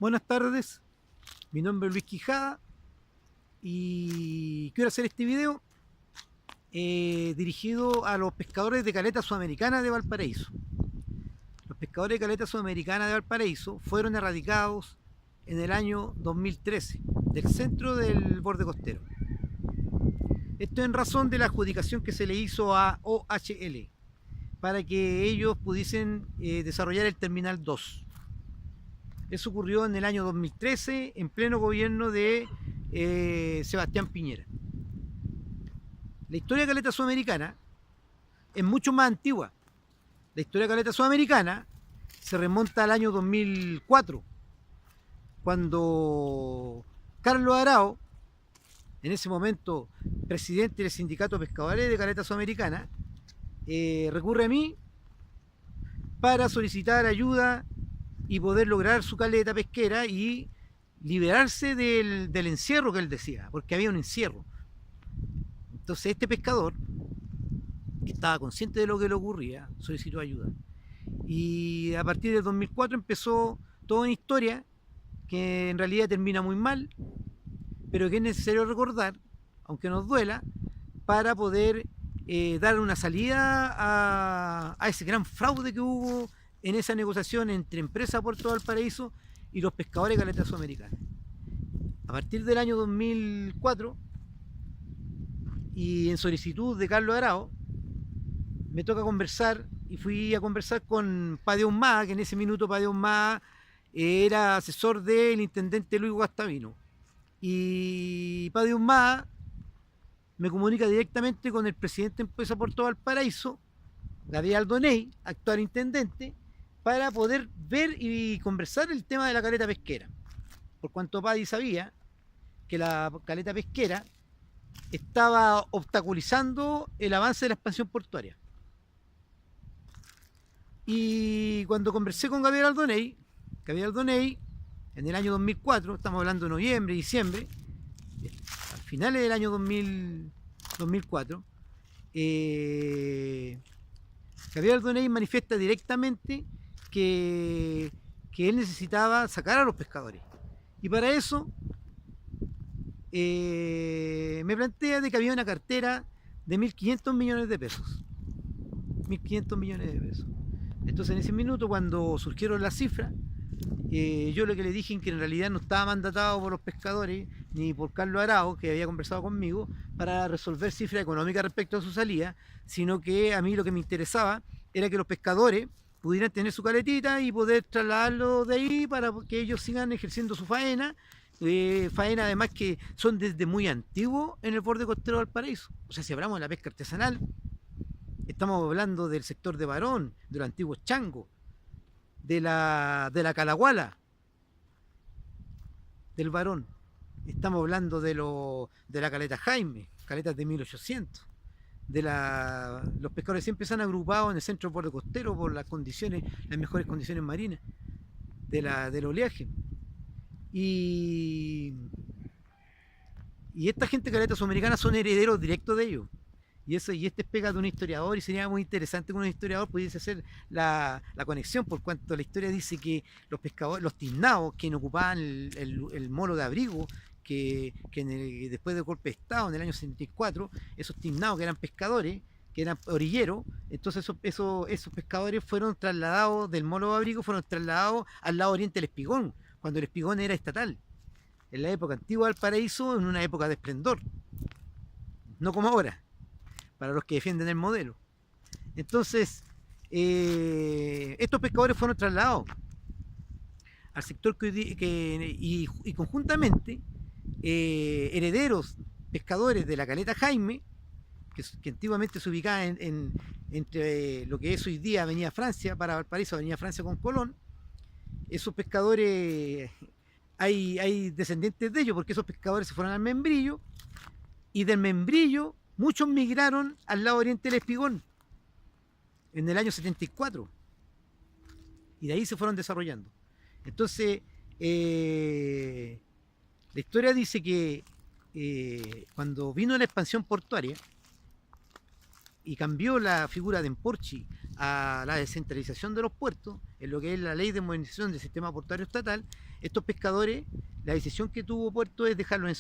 Buenas tardes, mi nombre es Luis Quijada y quiero hacer este video dirigido a los pescadores de caleta sudamericana de Valparaíso. Los pescadores de caleta sudamericana de Valparaíso fueron erradicados en el año 2013 del centro del borde costero. Esto en razón de la adjudicación que se le hizo a OHL para que ellos pudiesen desarrollar el Terminal 2. Eso ocurrió en el año 2013, en pleno gobierno de Sebastián Piñera. La historia de caleta sudamericana es mucho más antigua. La historia de caleta sudamericana se remonta al año 2004, cuando Carlos Arao, en ese momento presidente del sindicato de pescadores de caleta sudamericana, recurre a mí para solicitar ayuda y poder lograr su caleta pesquera y liberarse del encierro que él decía, porque había un encierro. Entonces este pescador, que estaba consciente de lo que le ocurría, solicitó ayuda. Y a partir del 2004 empezó toda una historia que en realidad termina muy mal, pero que es necesario recordar, aunque nos duela, para poder dar una salida a ese gran fraude que hubo en esa negociación entre Empresa Puerto Valparaíso y los pescadores de caleta sudamericana. A partir del año 2004 y en solicitud de Carlos Arao, me toca conversar y fui a conversar con Padre Humá, que en ese minuto Padre Humá era asesor del intendente Luis Guastavino. Y Padre Humá me comunica directamente con el presidente de Empresa Puerto Valparaíso, Gabriel Aldoney, actual intendente, para poder ver y conversar el tema de la caleta pesquera. Por cuanto Paddy sabía que la caleta pesquera estaba obstaculizando el avance de la expansión portuaria. Y cuando conversé con Gabriel Aldoney, en el año 2004, estamos hablando de noviembre, diciembre, al finales del año 2004, Gabriel Aldoney manifiesta directamente que él necesitaba sacar a los pescadores. Y para eso me plantea de que había una cartera de 1.500 millones de pesos. 1.500 millones de pesos. Entonces en ese minuto, cuando surgieron las cifras, yo lo que le dije es que en realidad no estaba mandatado por los pescadores ni por Carlos Arao, que había conversado conmigo, para resolver cifras económicas respecto a su salida, sino que a mí lo que me interesaba era que los pescadores pudieran tener su caletita y poder trasladarlo de ahí para que ellos sigan ejerciendo su faena, faena además que son desde muy antiguo en el borde costero del Valparaíso. O sea, si hablamos de la pesca artesanal, estamos hablando del sector de Barón, de los antiguos changos, de la Calaguala, del Barón. Estamos hablando de la caleta Jaime, caletas de 1800. Los pescadores siempre se han agrupado en el centro del borde costero por las mejores condiciones marinas del oleaje. Y esta gente de caleta sudamericana son herederos directos de ellos. Y este es pega de un historiador, y sería muy interesante que un historiador pudiese hacer la conexión, por cuanto la historia dice que los pescadores, los tiznados, quienes ocupaban el molo de abrigo, después del golpe de Estado en el año 64, esos tiznados que eran pescadores, que eran orilleros, entonces esos pescadores fueron trasladados del molo de abrigo, fueron trasladados al lado oriente del Espigón, cuando el Espigón era estatal, en la época antigua del Paraíso, en una época de esplendor, no como ahora, para los que defienden el modelo. Entonces, estos pescadores fueron trasladados al sector y conjuntamente herederos pescadores de la caleta Jaime, que antiguamente se ubicaba entre lo que es hoy día Avenida Francia, para Valparaíso, Avenida Francia con Colón. Esos pescadores, hay descendientes de ellos, porque esos pescadores se fueron al Membrillo, y del Membrillo muchos migraron al lado oriente del Espigón en el año 74, y de ahí se fueron desarrollando. Entonces, la historia dice que cuando vino la expansión portuaria, y cambió la figura de Emporchi a la descentralización de los puertos, en lo que es la ley de modernización del sistema portuario estatal, estos pescadores, la decisión que tuvo Puerto es dejarlos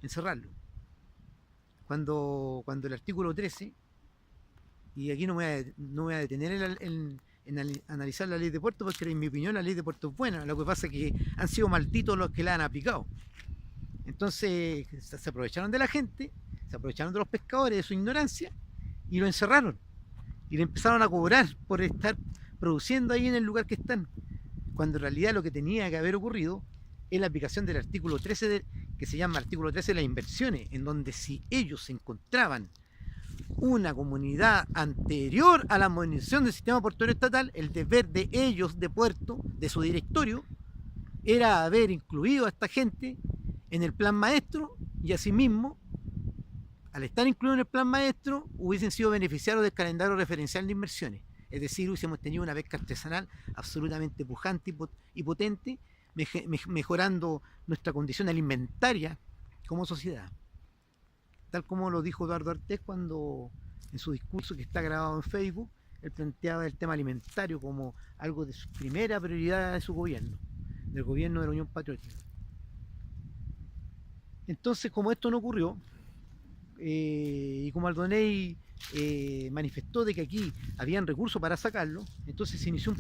encerrarlos. Cuando el artículo 13, y aquí no me voy a detener en analizar la ley de puertos, porque en mi opinión la ley de puertos es buena, lo que pasa es que han sido malditos los que la han aplicado. Entonces se aprovecharon de la gente, se aprovecharon de los pescadores, de su ignorancia, y lo encerraron. Y le empezaron a cobrar por estar produciendo ahí en el lugar que están. Cuando en realidad lo que tenía que haber ocurrido es la aplicación del artículo 13, que se llama artículo 13 de las inversiones, en donde si ellos se encontraban una comunidad anterior a la modernización del sistema portuario estatal, el deber de ellos, de puerto, de su directorio, era haber incluido a esta gente en el plan maestro, y asimismo, al estar incluidos en el plan maestro, hubiesen sido beneficiarios del calendario referencial de inversiones. Es decir, hubiésemos tenido una pesca artesanal absolutamente pujante y potente, mejorando nuestra condición alimentaria como sociedad. Tal como lo dijo Eduardo Artés cuando, en su discurso que está grabado en Facebook, él planteaba el tema alimentario como algo de su primera prioridad de su gobierno, del gobierno de la Unión Patriótica. Entonces, como esto no ocurrió, y como Aldoney manifestó de que aquí habían recursos para sacarlo, entonces se inició un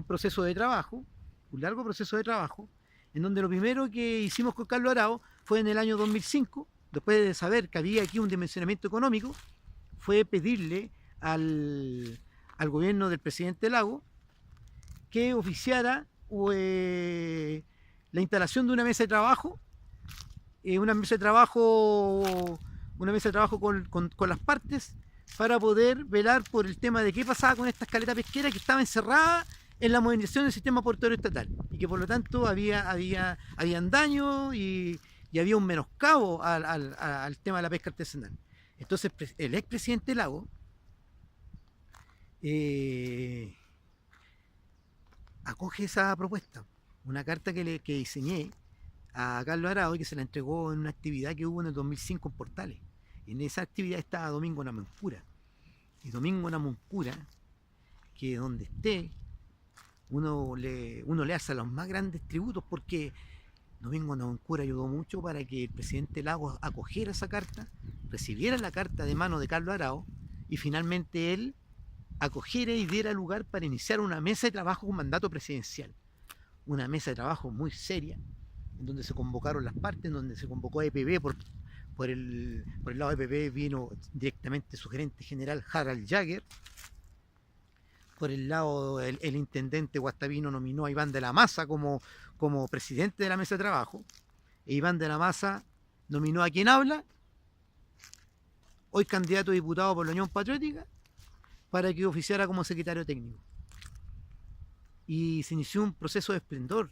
proceso de trabajo, un largo proceso de trabajo, en donde lo primero que hicimos con Carlos Arao fue en el año 2005, después de saber que había aquí un dimensionamiento económico, fue pedirle al gobierno del presidente Lago que oficiara la instalación de una mesa de trabajo, con las partes, para poder velar por el tema de qué pasaba con esta escaleta pesquera que estaba encerrada en la modernización del sistema portuario estatal, y que por lo tanto habían daños y había un menoscabo al tema de la pesca artesanal. Entonces el expresidente Lago acoge esa propuesta, una carta que diseñé a Carlos Arao y que se la entregó en una actividad que hubo en el 2005 en Portales. En esa actividad estaba Domingo Namuncura. Y Domingo Namuncura, que donde esté, uno le hace los más grandes tributos, porque Domingo Namuncura ayudó mucho para que el presidente Lagos acogiera esa carta, recibiera la carta de mano de Carlos Arao, y finalmente él acogiera y diera lugar para iniciar una mesa de trabajo con mandato presidencial. Una mesa de trabajo muy seria, en donde se convocaron las partes, en donde se convocó a EPB, por el lado de EPB vino directamente su gerente general Harald Jagger, por el lado el intendente Guastavino nominó a Iván de la Maza como presidente de la mesa de trabajo, e Iván de la Maza nominó a quien habla, hoy candidato a diputado por la Unión Patriótica, para que oficiara como secretario técnico. Y se inició un proceso de esplendor,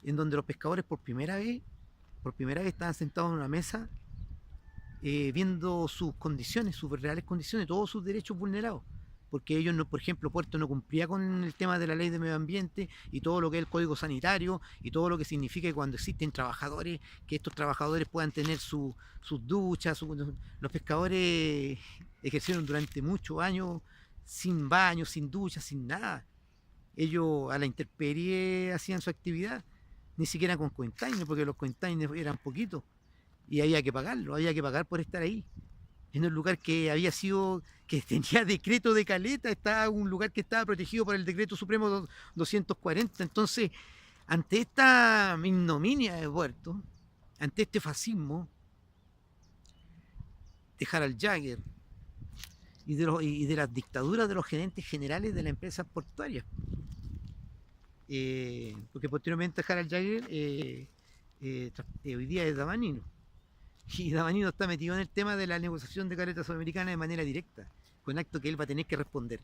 en donde los pescadores por primera vez estaban sentados en una mesa, viendo sus condiciones, sus reales condiciones, todos sus derechos vulnerados, porque ellos, por ejemplo, Puerto no cumplía con el tema de la ley de medio ambiente y todo lo que es el código sanitario y todo lo que significa que cuando existen trabajadores, que estos trabajadores puedan tener sus duchas. Los pescadores ejercieron durante muchos años sin baños, sin duchas, sin nada. Ellos a la intemperie hacían su actividad, ni siquiera con containers, porque los containers eran poquitos y había que pagarlo, había que pagar por estar ahí. En un lugar que que tenía decreto de caleta, estaba un lugar que estaba protegido por el decreto supremo 240. Entonces, ante esta ignominia de Puerto, ante este fascismo de Harald Jagger y de las dictaduras de los gerentes generales de las empresas portuarias, porque posteriormente Harald Jagger hoy día es Davanino, y Davanino está metido en el tema de la negociación de carretas sudamericanas de manera directa, con acto que él va a tener que responder.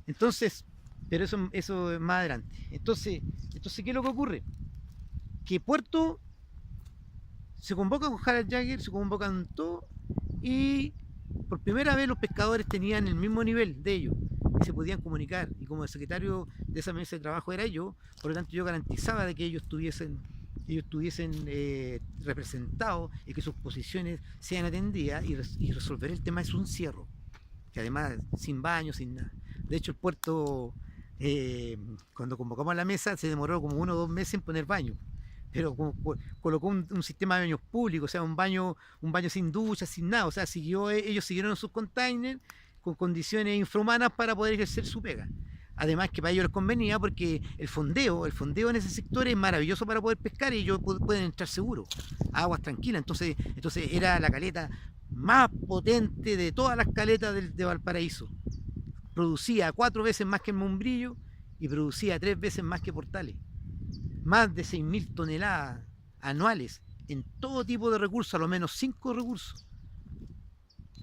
Entonces, pero eso es más adelante. Entonces, ¿qué es lo que ocurre? Que Puerto se convoca con Harald Jagger, se convocan todos, y por primera vez los pescadores tenían el mismo nivel de ellos y se podían comunicar, y como el secretario de esa mesa de trabajo era yo, por lo tanto yo garantizaba de que ellos tuviesen ellos estuviesen representados y que sus posiciones sean atendidas y resolver el tema de su encierro, que además sin baño, sin nada. De hecho, el puerto, cuando convocamos a la mesa, se demoró como 1 o 2 meses en poner baño, pero colocó un sistema de baños públicos, o sea, un baño sin ducha, sin nada, o sea, ellos siguieron en sus containers con condiciones infrahumanas para poder ejercer su pega. Además que para ellos les convenía porque el fondeo en ese sector es maravilloso para poder pescar y ellos pueden entrar seguros, a aguas tranquilas. Entonces era la caleta más potente de todas las caletas de Valparaíso. Producía 4 veces más que el Mombrillo y producía 3 veces más que Portales. Más de 6.000 toneladas anuales en todo tipo de recursos, a lo menos 5 recursos.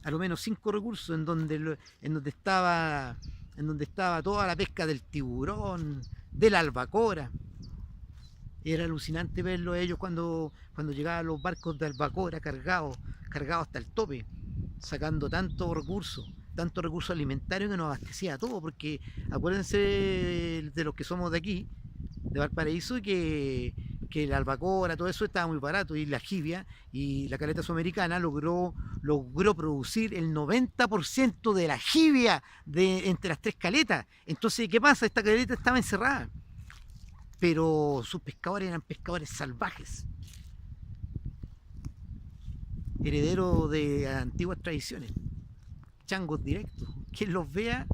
A lo menos 5 recursos en donde estaba toda la pesca del tiburón, de la albacora. Era alucinante verlo a ellos cuando llegaban los barcos de albacora cargados hasta el tope, sacando tantos recursos alimentarios que nos abastecía a todo, porque acuérdense de los que somos de aquí, de Valparaíso, que la albacora, todo eso estaba muy barato, y la jibia y la caleta sudamericana logró producir el 90% de la jibia entre las 3 caletas. Entonces, ¿qué pasa? Esta caleta estaba encerrada, pero sus pescadores eran pescadores salvajes, herederos de antiguas tradiciones, changos directos. Quien los vea,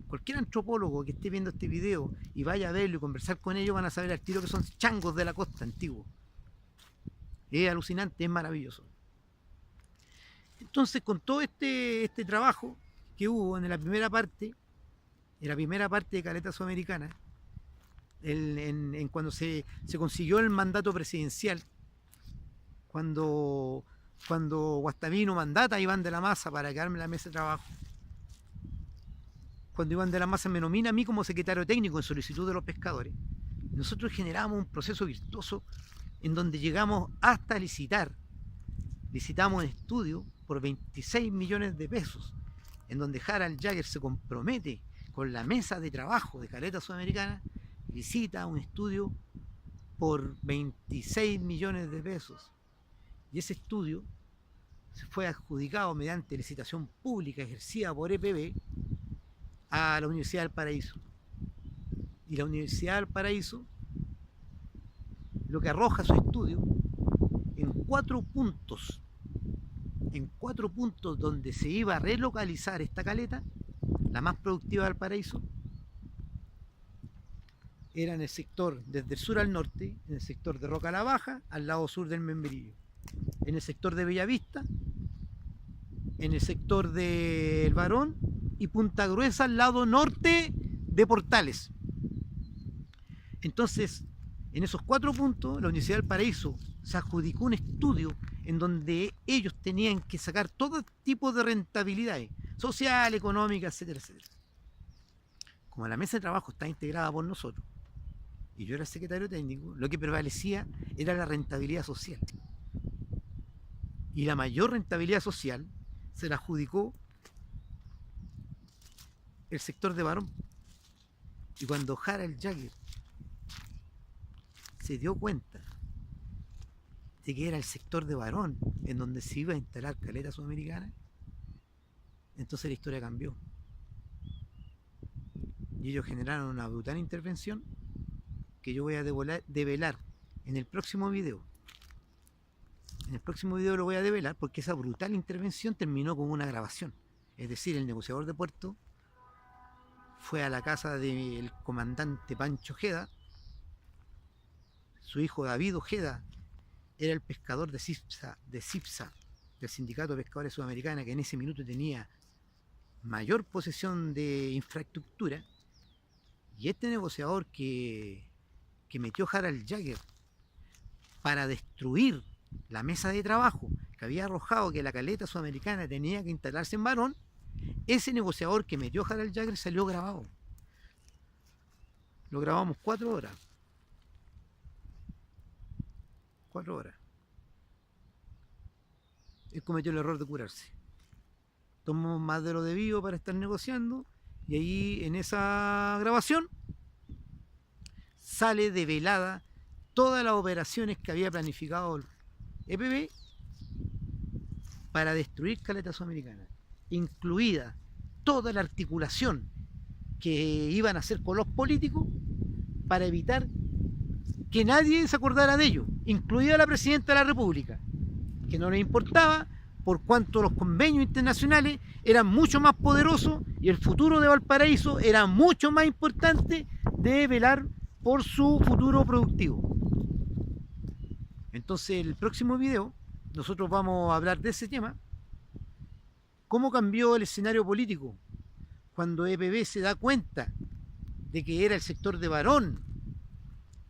cualquier antropólogo que esté viendo este video y vaya a verlo y conversar con ellos, van a saber al tiro que son changos de la costa antiguo. Es alucinante, es maravilloso. Entonces, con todo este trabajo que hubo en la primera parte de Caleta Sudamericana, cuando se consiguió el mandato presidencial, cuando Guastavino mandata a Iván de la Maza para quedarme en la mesa de trabajo, cuando Iván de la Maza me nomina a mí como secretario técnico en solicitud de los pescadores, nosotros generamos un proceso virtuoso en donde llegamos hasta licitamos un estudio por 26 millones de pesos, en donde Harald Jagger se compromete con la mesa de trabajo de Caleta Sudamericana, licita un estudio por 26 millones de pesos. Y ese estudio se fue adjudicado mediante licitación pública ejercida por EPB a la Universidad del Paraíso. Y la Universidad del Paraíso lo que arroja su estudio en 4 puntos, donde se iba a relocalizar esta caleta, la más productiva del Paraíso, era en el sector desde el sur al norte, en el sector de Roca la Baja, al lado sur del Membrillo, en el sector de Bellavista, en el sector del Barón y Punta Gruesa al lado norte de Portales. Entonces, en esos 4 puntos, la Universidad del Paraíso se adjudicó un estudio en donde ellos tenían que sacar todo tipo de rentabilidades social, económica, etcétera, etcétera. Como la mesa de trabajo está integrada por nosotros y yo era secretario técnico, lo que prevalecía era la rentabilidad social. Y la mayor rentabilidad social se la adjudicó el sector de Barón. Y cuando Harald Jagger se dio cuenta de que era el sector de Barón en donde se iba a instalar Caleta Sudamericana, entonces la historia cambió. Y ellos generaron una brutal intervención que yo voy a develar en el próximo video. En el próximo video lo voy a develar porque esa brutal intervención terminó con una grabación. Es decir, el negociador de puerto fue a la casa del comandante Pancho Ojeda. Su hijo David Ojeda era el pescador de CIPSA, del Sindicato de Pescadores Sudamericana, que en ese minuto tenía mayor posesión de infraestructura. Y este negociador que metió Harald Jagger para destruir la mesa de trabajo que había arrojado que la caleta sudamericana tenía que instalarse en Barón, ese negociador que metió Harald Jagger salió grabado. Lo grabamos 4 horas. 4 horas. Él cometió el error de curarse. Tomó más de lo debido para estar negociando, y ahí en esa grabación sale develada todas las operaciones que había planificado el EPB para destruir Caleta Sudamericana, incluida toda la articulación que iban a hacer con los políticos para evitar que nadie se acordara de ello, incluida la presidenta de la República, que no le importaba por cuanto los convenios internacionales eran mucho más poderosos y el futuro de Valparaíso era mucho más importante de velar por su futuro productivo. Entonces, el próximo video nosotros vamos a hablar de ese tema, cómo cambió el escenario político cuando EPB se da cuenta de que era el sector de Barón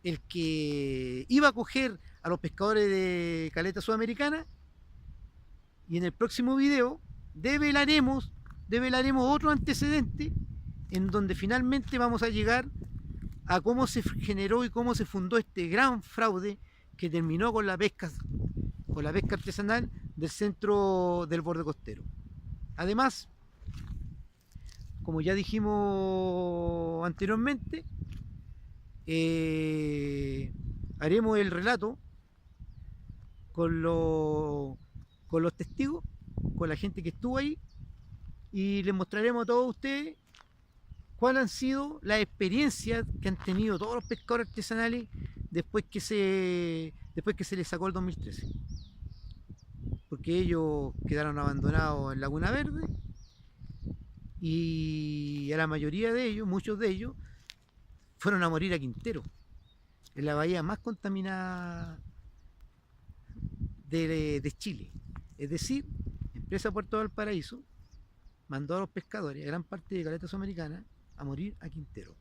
el que iba a coger a los pescadores de Caleta Sudamericana. Y en el próximo video develaremos otro antecedente en donde finalmente vamos a llegar a cómo se generó y cómo se fundó este gran fraude que terminó con la pesca artesanal del centro del borde costero. Además, como ya dijimos anteriormente, haremos el relato con los testigos, con la gente que estuvo ahí, y les mostraremos a todos ustedes cuáles han sido las experiencias que han tenido todos los pescadores artesanales después que se les sacó el 2013, porque ellos quedaron abandonados en Laguna Verde y a la mayoría de ellos, muchos de ellos, fueron a morir a Quintero, en la bahía más contaminada de Chile. Es decir, Empresa Puerto Valparaíso mandó a los pescadores, a gran parte de Caleta Sudamericana, a morir a Quintero.